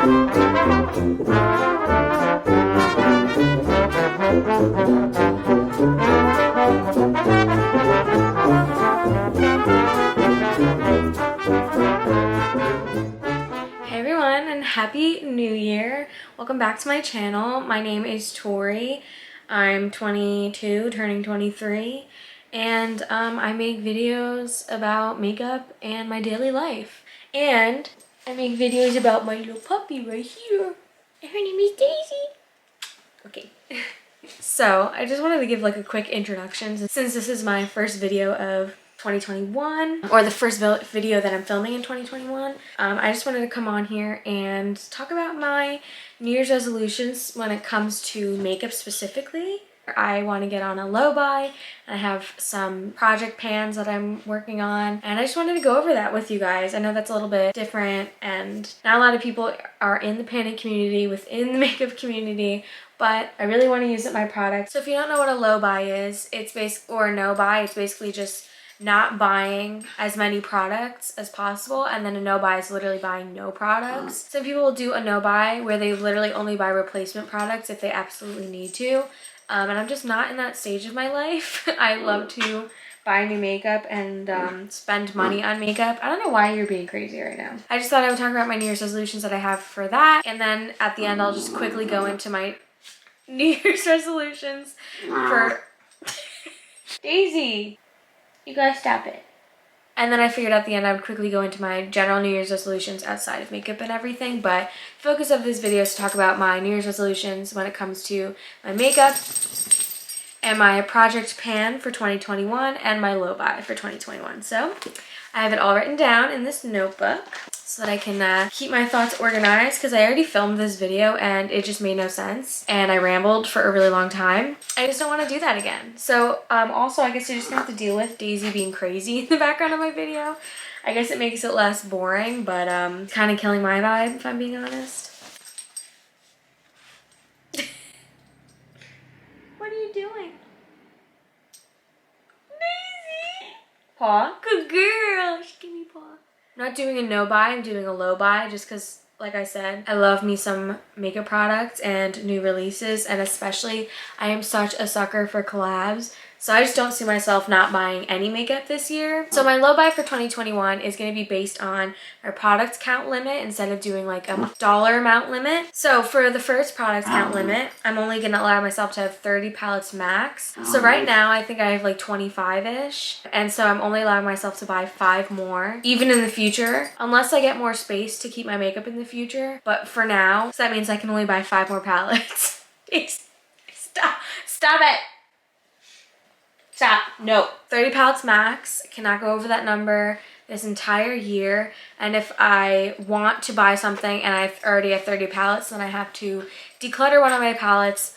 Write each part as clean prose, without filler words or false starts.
everyone, and happy new year. Welcome back to my channel. My name is Tori. I'm 22, turning 23, and I make videos about makeup and my daily life. And I make videos about my little puppy right here. And her name is Daisy. Okay. So I just wanted to give like a quick introduction since this is my first video of 2021, or the first video that I'm filming in 2021. I just wanted to come on here and talk about my New Year's resolutions when it comes to makeup specifically. I want to get on a low buy, and I have some project pans that I'm working on, and I just wanted to go over that with you guys. I know that's a little bit different, and not a lot of people are in the panning community, within the makeup community, but I really want to use up my product. So if you don't know what a low buy is, or a no buy, it's basically just not buying as many products as possible, and then a no buy is literally buying no products. Some people will do a no buy where they literally only buy replacement products if they absolutely need to. And I'm just not in that stage of my life. I love to buy new makeup and spend money on makeup. I don't know why you're being crazy right now. I just thought I would talk about my New Year's resolutions that I have for that. And then at the end, I'll just quickly go into my New Year's resolutions for... Daisy, you gotta stop it. And then I figured at the end I would quickly go into my general New Year's resolutions outside of makeup and everything. But the focus of this video is to talk about my New Year's resolutions when it comes to my makeup and my project pan for 2021 and my low buy for 2021. So I have it all written down in this notebook so that I can keep my thoughts organized, because I already filmed this video and it just made no sense and I rambled for a really long time. I just don't want to do that again. So also I guess you're just gonna have to deal with Daisy being crazy in the background of my video. I guess it makes it less boring, but it's kind of killing my vibe if I'm being honest. What are you doing? Daisy! Paw? Good girl! She gave me paw. I'm not doing a no buy, I'm doing a low buy just because, like I said, I love me some makeup products and new releases, and especially I am such a sucker for collabs. So I just don't see myself not buying any makeup this year. So my low buy for 2021 is going to be based on our product count limit instead of doing like a dollar amount limit. So for the first product count limit, I'm only going to allow myself to have 30 palettes max. So right now I think I have like 25-ish. And so I'm only allowing myself to buy 5 more, even in the future, unless I get more space to keep my makeup in the future. But for now, so that means I can only buy 5 more palettes. Stop it. Stop. No. 30 palettes max. Cannot go over that number this entire year. And if I want to buy something and I already have 30 palettes, then I have to declutter one of my palettes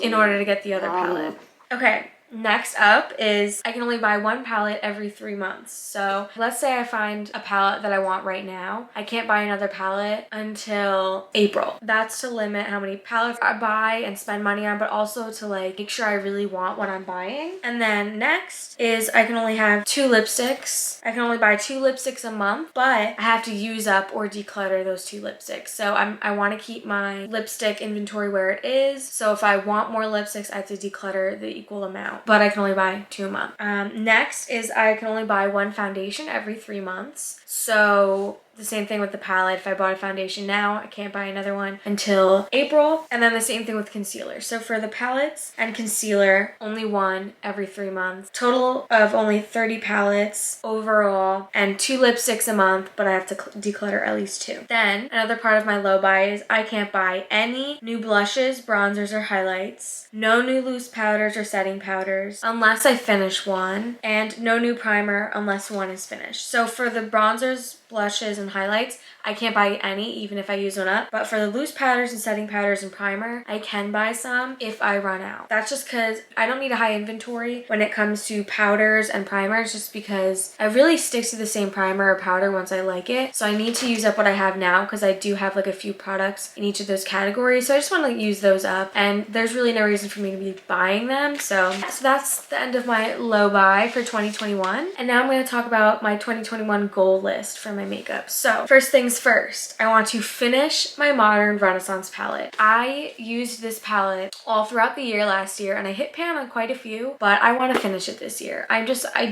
in order to get the other palette. Okay. Next up is I can only buy 1 palette every 3 months. So let's say I find a palette that I want right now. I can't buy another palette until April. That's to limit how many palettes I buy and spend money on, but also to like make sure I really want what I'm buying. And then next is I can only have 2 lipsticks. I can only buy 2 lipsticks a month, but I have to use up or declutter those 2 lipsticks. So I want to keep my lipstick inventory where it is. So if I want more lipsticks, I have to declutter the equal amount. But I can only buy 2 a month. Next is I can only buy 1 foundation every 3 months. So the same thing with the palette. If I bought a foundation now, I can't buy another one until April. And then the same thing with concealer. So for the palettes and concealer, only 1 every 3 months. Total of only 30 palettes overall, and 2 lipsticks a month, but I have to declutter at least 2. Then another part of my low buy is I can't buy any new blushes, bronzers, or highlights. No new loose powders or setting powders unless I finish one, and no new primer unless one is finished. So for the bronzers, blushes, and highlights, I can't buy any even if I use one up. But for the loose powders and setting powders and primer, I can buy some if I run out. That's just because I don't need a high inventory when it comes to powders and primers, just because I really stick to the same primer or powder once I like it. So I need to use up what I have now because I do have like a few products in each of those categories. So I just want to use those up, and there's really no reason for me to be buying them. So that's the end of my low buy for 2021. And now I'm going to talk about my 2021 goal list for my my makeup. So first things first, I want to finish my Modern Renaissance palette. I used this palette all throughout the year last year and I hit pan on quite a few, but I want to finish it this year. I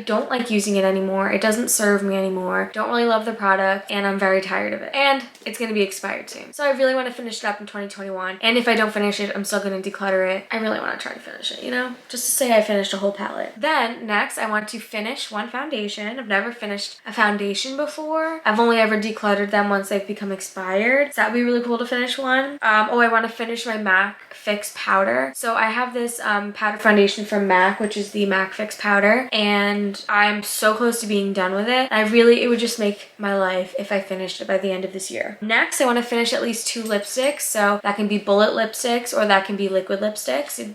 don't like using it anymore. It doesn't serve me anymore. Don't really love the product and I'm very tired of it. And it's going to be expired soon. So I really want to finish it up in 2021. And if I don't finish it, I'm still going to declutter it. I really want to try to finish it, you know, just to say I finished a whole palette. Then next, I want to finish one foundation. I've never finished a foundation before. I've only ever decluttered them once they've become expired. So that'd be really cool to finish one. Oh, I want to finish my MAC Fix powder. So I have this powder foundation from MAC, which is the MAC Fix powder, and I'm so close to being done with it. It would just make my life if I finished it by the end of this year. Next, I want to finish at least 2 lipsticks. So that can be bullet lipsticks or that can be liquid lipsticks.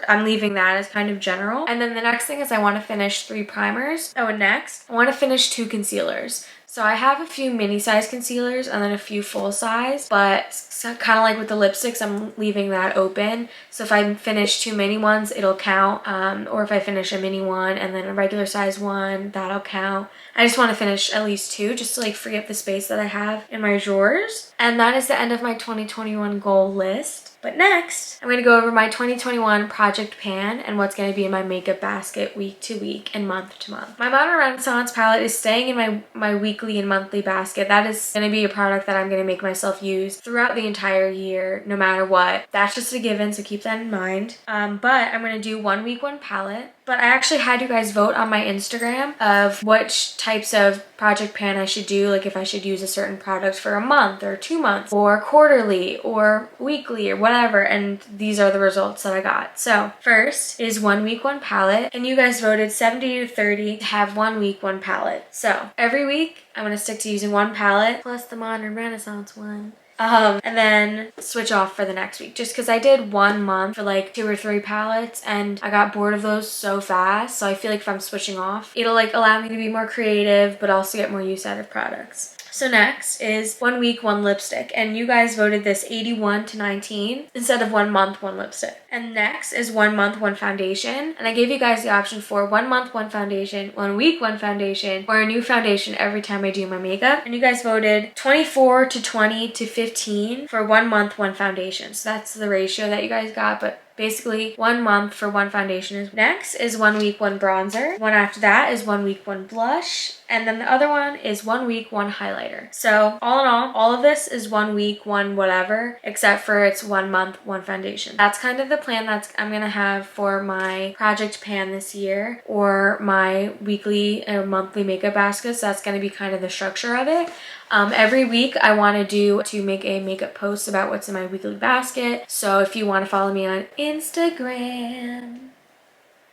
I'm leaving that as kind of general. And then the next thing is I want to finish 3 primers. Oh, and next, I want to finish 2 concealers. So I have a few mini size concealers and then a few full size, but kind of like with the lipsticks, I'm leaving that open. So if I finish 2 mini ones, it'll count. Or if I finish a mini one and then a regular size one, that'll count. I just want to finish at least 2 just to like free up the space that I have in my drawers. And that is the end of my 2021 goal list. But next, I'm going to go over my 2021 project pan and what's going to be in my makeup basket week to week and month to month. My Modern Renaissance palette is staying in my weekly and monthly basket. That is going to be a product that I'm going to make myself use throughout the entire year, no matter what. That's just a given, so keep that in mind. But I'm going to do 1 week, 1 palette. But I actually had you guys vote on my Instagram of which types of project pan I should do, like if I should use a certain product for a month or 2 months or quarterly or weekly or whatever, and these are the results that I got. So first is 1 week, 1 palette, and you guys voted 70 to 30 to have 1 week, 1 palette. So every week I'm going to stick to using 1 palette plus the Modern Renaissance one. And then switch off for the next week, just because I did 1 month for like 2 or 3 palettes and I got bored of those so fast. So I feel like if I'm switching off, it'll like allow me to be more creative but also get more use out of products. So next is 1 week, 1 lipstick, and you guys voted this 81 to 19 instead of 1 month, 1 lipstick. And next is 1 month, 1 foundation, and I gave you guys the option for 1 month, 1 foundation, 1 week, 1 foundation, or a new foundation every time I do my makeup. And you guys voted 24 to 20 to 15 for 1 month, 1 foundation. So that's the ratio that you guys got, but basically 1 month for 1 foundation. Next is 1 week, 1 bronzer. One after that is 1 week, 1 blush. And then the other one is 1 week, 1 highlighter. So all in all of this is 1 week, 1 whatever, except for it's 1 month, 1 foundation. That's kind of the plan that I'm gonna have for my project pan this year, or my weekly or monthly makeup baskets. That's gonna be kind of the structure of it. Every week I want to make a makeup post about what's in my weekly basket. So if you want to follow me on Instagram,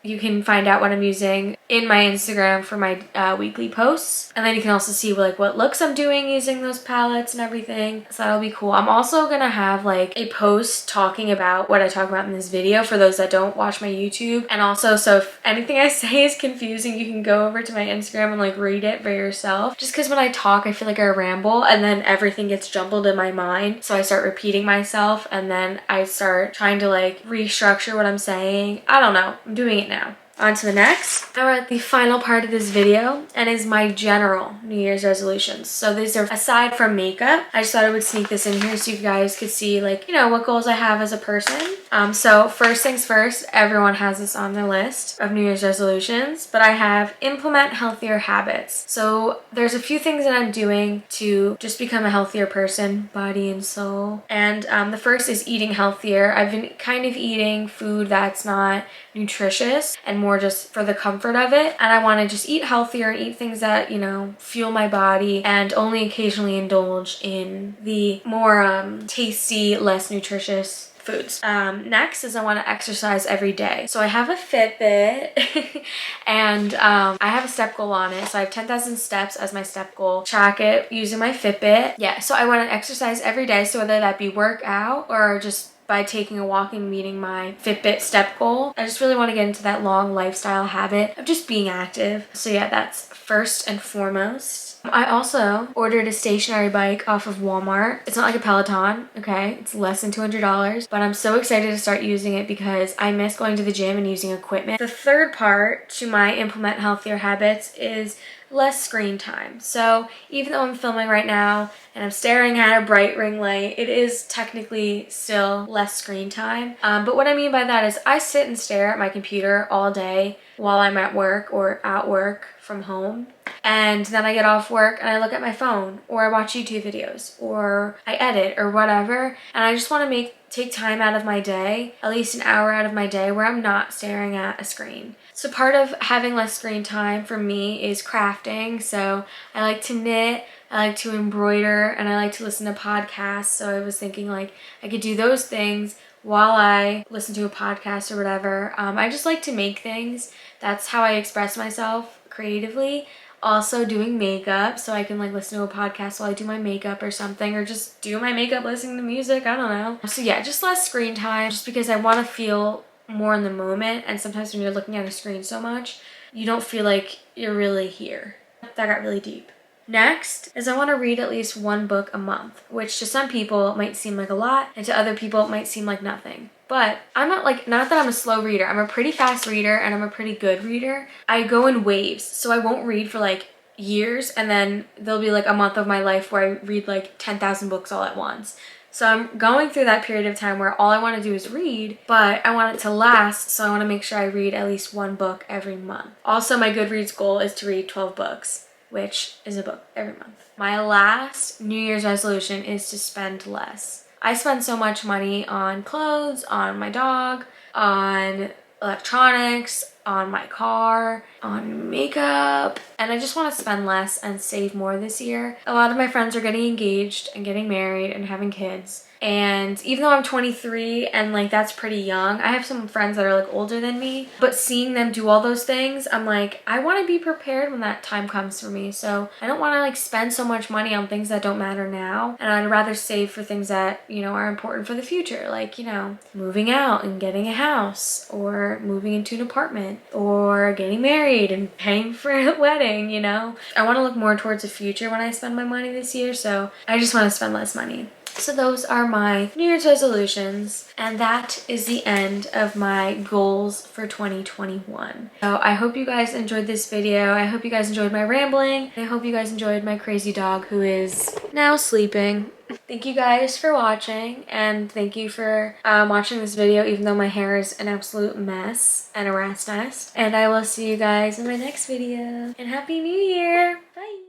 you can find out what I'm using in my Instagram for my weekly posts. And then you can also see like what looks I'm doing using those palettes and everything. So that'll be cool. I'm also gonna have like a post talking about what I talk about in this video for those that don't watch my YouTube. And also, so if anything I say is confusing, you can go over to my Instagram and like read it for yourself. Just because when I talk, I feel like I ramble and then everything gets jumbled in my mind. So I start repeating myself and then I start trying to like restructure what I'm saying. I don't know. I'm doing it now. On to the next. Now we're at the final part of this video and is my general New Year's resolutions. So these are aside from makeup. I just thought I would sneak this in here so you guys could see like, you know, what goals I have as a person. So first things first, everyone has this on their list of New Year's resolutions, but I have implement healthier habits. So there's a few things that I'm doing to just become a healthier person, body and soul. And the first is eating healthier. I've been kind of eating food that's not nutritious and more just for the comfort of it, and I want to just eat healthier and eat things that, you know, fuel my body and only occasionally indulge in the more tasty, less nutritious foods. Next is I want to exercise every day. So I have a Fitbit and I have a step goal on it. So I have 10,000 steps as my step goal. Track it using my Fitbit. Yeah, so I want to exercise every day. So whether that be workout or just by taking a walk and meeting my Fitbit step goal. I just really want to get into that long lifestyle habit of just being active. So yeah, that's first and foremost. I also ordered a stationary bike off of Walmart. It's not like a Peloton, okay? It's less than $200, but I'm so excited to start using it because I miss going to the gym and using equipment. The third part to my implement healthier habits is less screen time. So even though I'm filming right now and I'm staring at a bright ring light, it is technically still less screen time. But what I mean by that is I sit and stare at my computer all day while I'm at work or at work from home. And then I get off work and I look at my phone, or I watch YouTube videos, or I edit or whatever. And I just want to take time out of my day, at least an hour out of my day, where I'm not staring at a screen. So part of having less screen time for me is crafting. So I like to knit, I like to embroider, and I like to listen to podcasts. So I was thinking like I could do those things while I listen to a podcast or whatever. I just like to make things. That's how I express myself creatively. Also doing makeup, so I can like listen to a podcast while I do my makeup or something, or just do my makeup listening to music, I don't know. So yeah, just less screen time, just because I want to feel more in the moment. And sometimes when you're looking at a screen so much, you don't feel like you're really here. That got really deep. Next is I want to read at least one book a month, which to some people might seem like a lot, and to other people it might seem like nothing. But I'm not that I'm a slow reader. I'm a pretty fast reader and I'm a pretty good reader. I go in waves, so I won't read for like years, and then there'll be like a month of my life where I read like 10,000 books all at once. So I'm going through that period of time where all I want to do is read, but I want it to last, so I want to make sure I read at least one book every month. Also, my Goodreads goal is to read 12 books, which is a book every month. My last New Year's resolution is to spend less. I spend so much money on clothes, on my dog, on electronics, on my car, on makeup, and I just want to spend less and save more this year. A lot of my friends are getting engaged and getting married and having kids. And even though I'm 23 and like that's pretty young, I have some friends that are like older than me, but seeing them do all those things, I'm like, I want to be prepared when that time comes for me. So I don't want to like spend so much money on things that don't matter now, and I'd rather save for things that, you know, are important for the future, like, you know, moving out and getting a house, or moving into an apartment, or getting married and paying for a wedding, you know. I want to look more towards the future when I spend my money this year, so I just want to spend less money. So those are my New Year's resolutions, and that is the end of my goals for 2021. So I hope you guys enjoyed this video. I hope you guys enjoyed my rambling. I hope you guys enjoyed my crazy dog, who is now sleeping. Thank you guys for watching, and thank you for watching this video even though my hair is an absolute mess and a rat's nest. And I will see you guys in my next video. And Happy New Year! Bye!